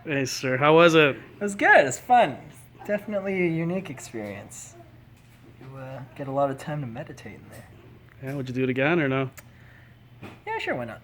Hey, sir, how was it? It was good. It's fun. It's definitely a unique experience. You get a lot of time to meditate in there. Yeah, would you do it again or no? Yeah, sure, why not?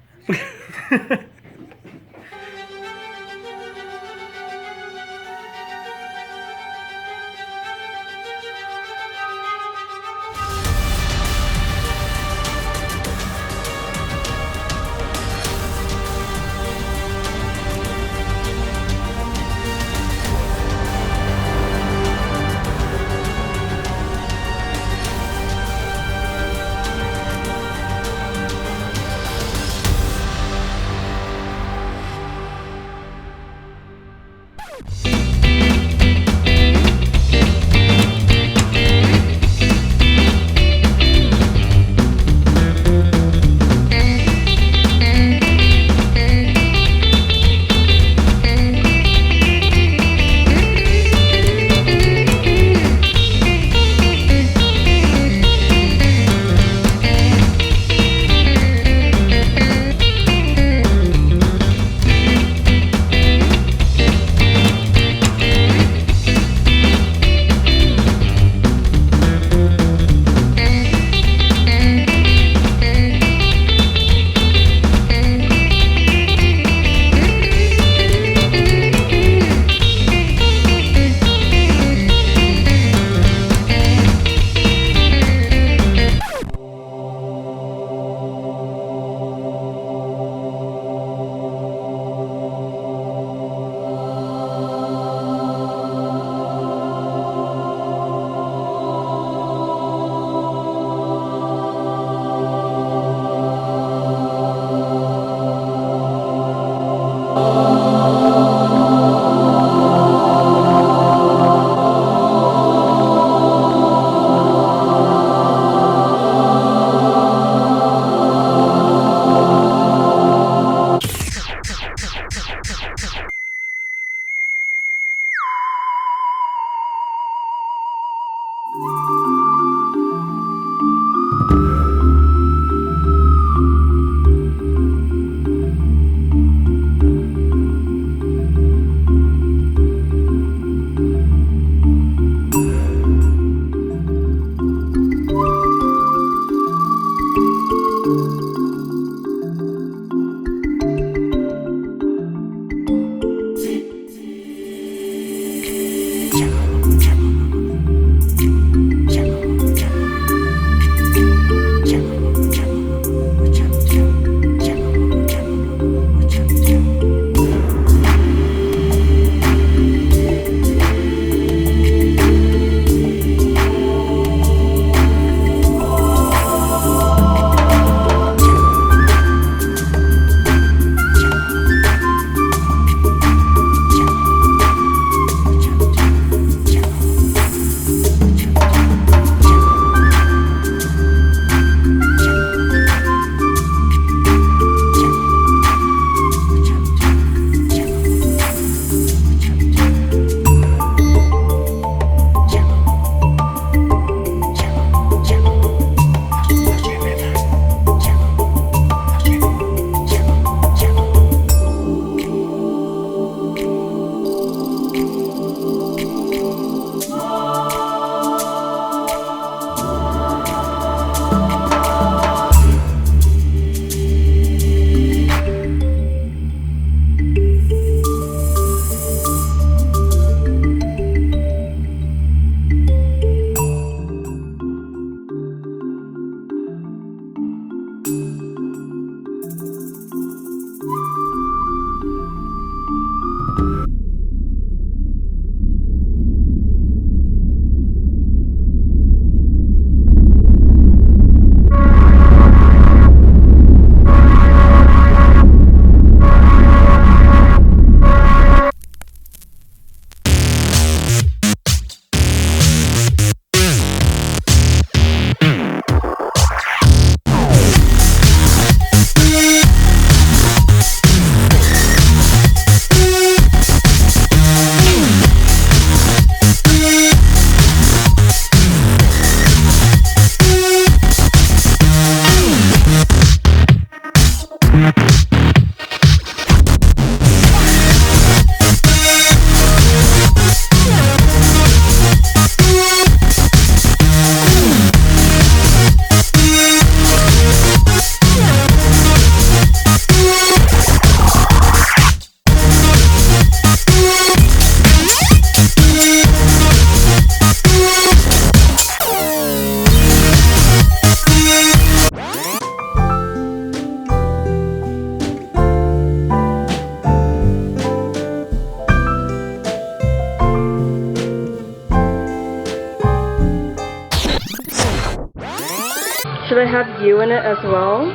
it have you in it as well?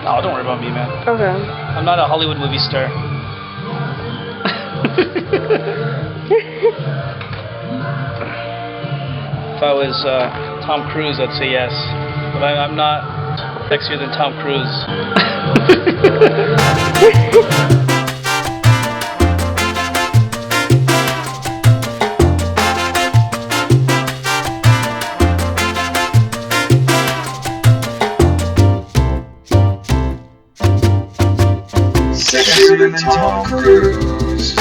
Oh, don't worry about me, man. Okay. I'm not a Hollywood movie star. If I was Tom Cruise, I'd say yes. But I'm not sexier than Tom Cruise. Sexier than Tom Cruise.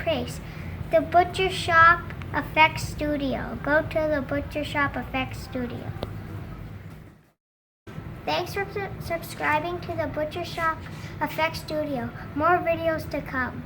Place, the Butcher Shop Effects Studio. Go to the Butcher Shop Effects Studio. Thanks for subscribing to the Butcher Shop Effects Studio. More videos to come.